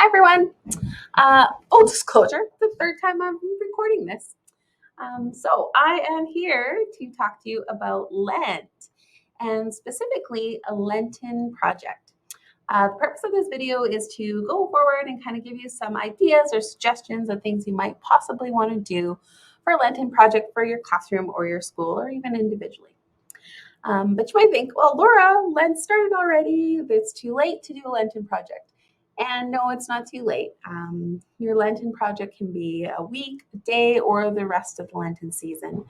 Hi everyone. Full disclosure, the third time I'm recording this. So I am here to talk to you about Lent and specifically a Lenten project. The purpose of this video is to go forward and kind of give you some ideas or suggestions of things you might possibly want to do for a Lenten project for your classroom or your school or even individually. But you might think, well, Laura, Lent started already. It's too late to do a Lenten project. And no, it's not too late. Your Lenten project can be a week, a day, or the rest of the Lenten season.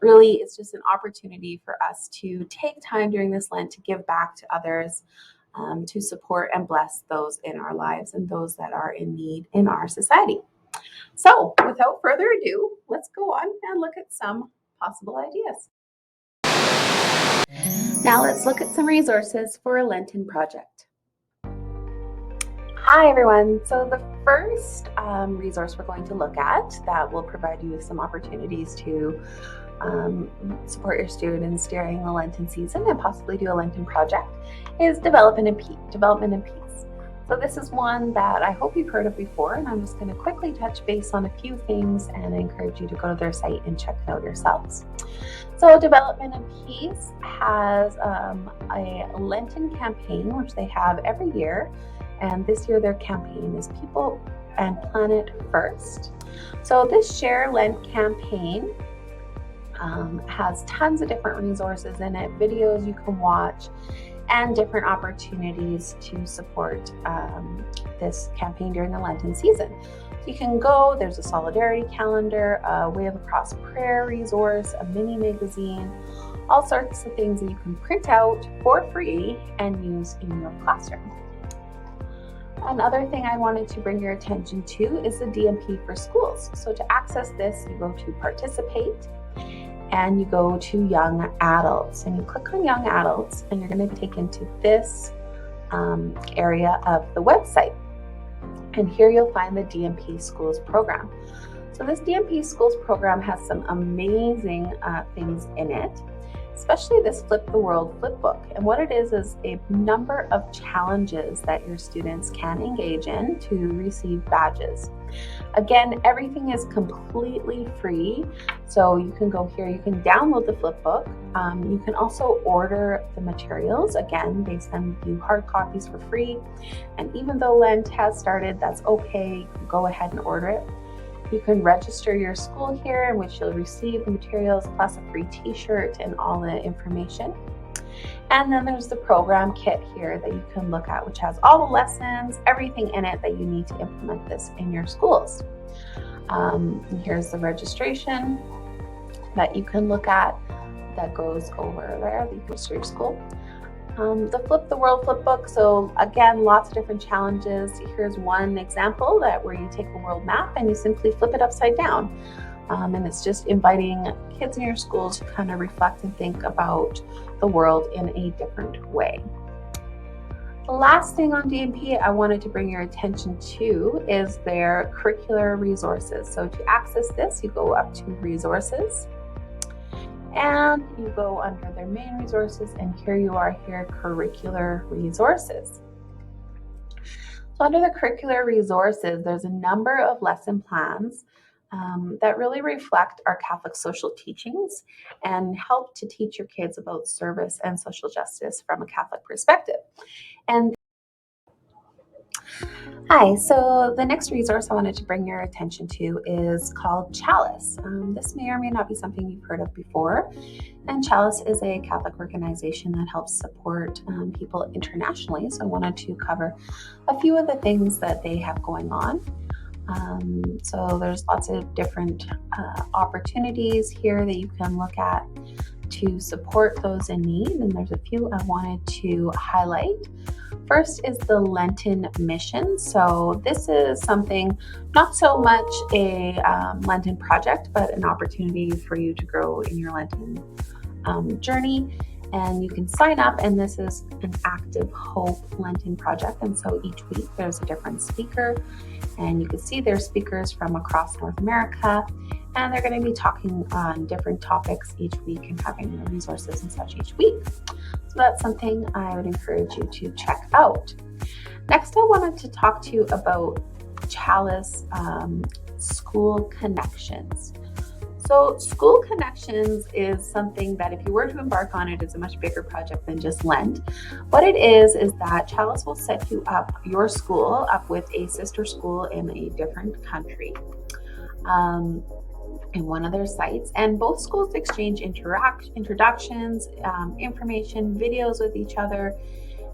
Really, it's just an opportunity for us to take time during this Lent to give back to others, to support and bless those in our lives and those that are in need in our society. So, without further ado, let's go on and look at some possible ideas. Now let's look at some resources for a Lenten project. Hi everyone. So the first resource we're going to look at that will provide you with some opportunities to support your students during the Lenten season and possibly do a Lenten project is Development and Peace. So this is one that I hope you've heard of before, and I'm just going to quickly touch base on a few things and I encourage you to go to their site and check it out yourselves. So Development and Peace has a Lenten campaign, which they have every year. And this year their campaign is People and Planet First. So this Share Lent campaign has tons of different resources in it, videos you can watch, and different opportunities to support this campaign during the Lenten season. So you can go, there's a solidarity calendar, a Way of the Cross prayer resource, a mini magazine, all sorts of things that you can print out for free and use in your classroom. Another thing I wanted to bring your attention to is the DMP for schools. So to access this, you go to Participate and you go to Young Adults and you click on Young Adults and you're going to be taken to this area of the website. And here you'll find the DMP Schools program. So this DMP Schools program has some amazing things in it, especially this Flip the World flipbook. And what it is a number of challenges that your students can engage in to receive badges. Again, everything is completely free. So you can go here, you can download the flipbook. You can also order the materials. Again, they send you hard copies for free. And even though Lent has started, that's okay. You can go ahead and order it. You can register your school here, in which you'll receive the materials plus a free t-shirt and all the information. And then there's the program kit here that you can look at, which has all the lessons, everything in it that you need to implement this in your schools. And here's the registration that you can look at that goes over there, that you can register your school. The Flip the World flipbook. So again, lots of different challenges. Here's one example where you take a world map and you simply flip it upside down. And it's just inviting kids in your school to kind of reflect and think about the world in a different way. The last thing on DMP I wanted to bring your attention to is their curricular resources. So to access this, you go up to Resources, and you go under their main resources, and here you are here, curricular resources. So under the curricular resources, there's a number of lesson plans that really reflect our Catholic social teachings and help to teach your kids about service and social justice from a Catholic perspective. Hi, so the next resource I wanted to bring your attention to is called Chalice. This may or may not be something you've heard of before. And Chalice is a Catholic organization that helps support people internationally. So I wanted to cover a few of the things that they have going on. So there's lots of different opportunities here that you can look at to support those in need. And there's a few I wanted to highlight. First is the Lenten mission. So this is something, not so much a Lenten project, but an opportunity for you to grow in your Lenten journey. And you can sign up, and this is an Active Hope Lenten project. And so each week there's a different speaker, and you can see there's speakers from across North America, and they're going to be talking on different topics each week and having resources and such each week. So that's something I would encourage you to check out. Next, I wanted to talk to you about Chalice School Connections. So School Connections is something that if you were to embark on it, it's a much bigger project than just Lent. What it is that Chalice will set you up, your school, up with a sister school in a different country. In one of their sites, and both schools exchange introductions, information, videos with each other,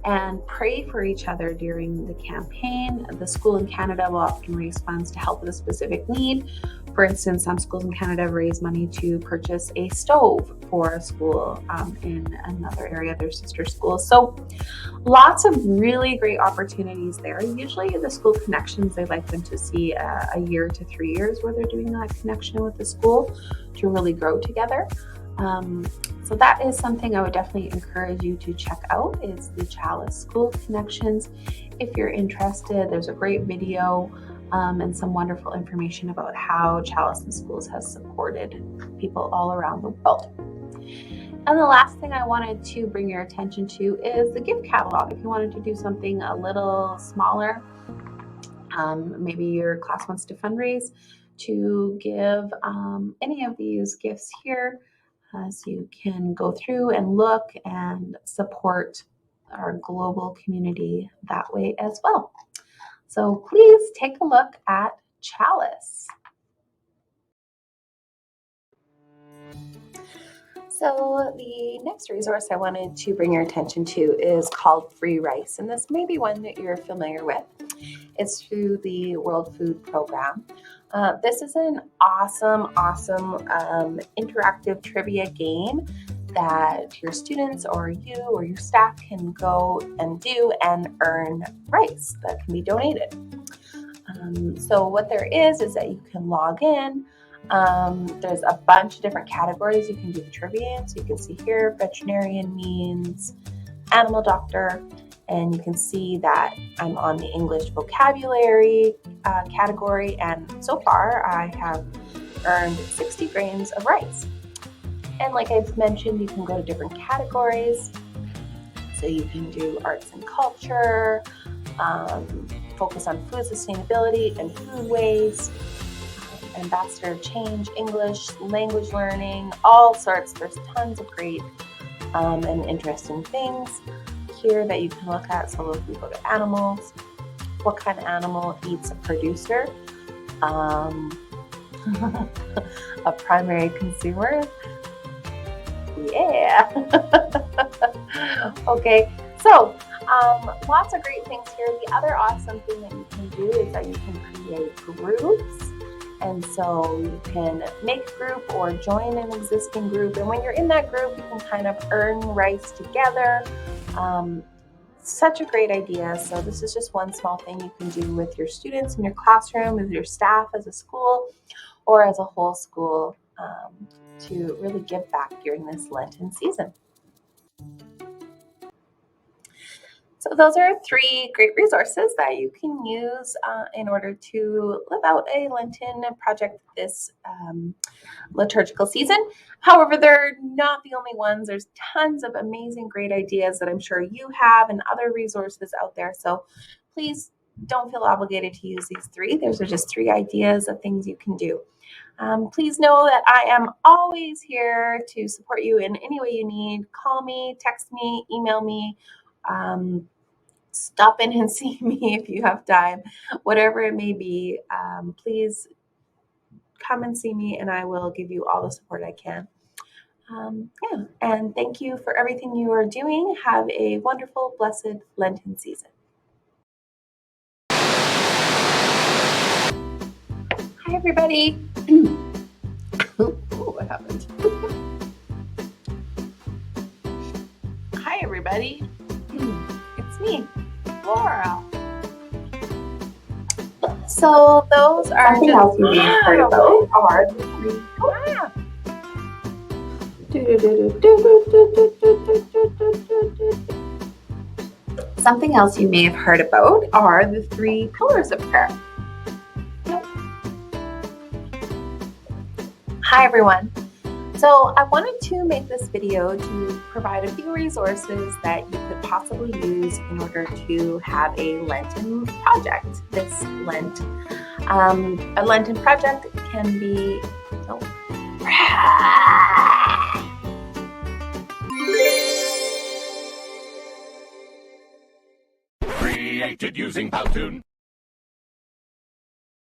and pray for each other during the campaign. The school in Canada will often raise funds to help with a specific need. For instance, some schools in Canada raise money to purchase a stove for a school in another area, their sister schools. So lots of really great opportunities there. Usually the school connections, they like them to see a year to 3 years where they're doing that connection with the school to really grow together. So that is something I would definitely encourage you to check out, is the Chalice School Connections. If you're interested, there's a great video and some wonderful information about how Chalice in Schools has supported people all around the world. And the last thing I wanted to bring your attention to is the gift catalog. If you wanted to do something a little smaller, maybe your class wants to fundraise to give any of these gifts here, so you can go through and look and support our global community that way as well. So please take a look at Chalice. So the next resource I wanted to bring your attention to is called Free Rice, and this may be one that you're familiar with. It's through the World Food Program. This is an awesome interactive trivia game that your students or you or your staff can go and do and earn rice that can be donated. So what there is that you can log in. There's a bunch of different categories you can do the trivia in. So you can see here, veterinarian means animal doctor, and you can see that I'm on the English vocabulary category, and so far I have earned 60 grains of rice. And like I've mentioned, you can go to different categories. So you can do arts and culture, focus on food sustainability and food waste, ambassador change, English, language learning, all sorts. There's tons of great and interesting things here that you can look at. So if we go to animals, what kind of animal eats a producer? A primary consumer. Yeah. Okay, so lots of great things here. The other awesome thing that you can do is that you can create groups. And so you can make a group or join an existing group. And when you're in that group, you can kind of earn rice together. Such a great idea. So this is just one small thing you can do with your students in your classroom, with your staff as a school, or as a whole school to really give back during this Lenten season. So those are 3 great resources that you can use in order to live out a Lenten project this liturgical season. However, they're not the only ones. There's tons of amazing, great ideas that I'm sure you have and other resources out there. So please don't feel obligated to use these 3. Those are just 3 ideas of things you can do. Please know that I am always here to support you in any way you need. Call me, text me, email me. Stop in and see me if you have time, whatever it may be. Please come and see me, and I will give you all the support I can. Yeah, and thank you for everything you are doing. Have a wonderful, blessed Lenten season. Hi, everybody. What happened? Hi, everybody. It's me, Laura. So those are something else you may have heard about are the 3 Something else you may have heard about are the 3 pillars of prayer. Hi, everyone. So I wanted to make this video to provide a few resources that you could possibly use in order to have a Lenten project this Lent. A Lenten project can be Created using Powtoon.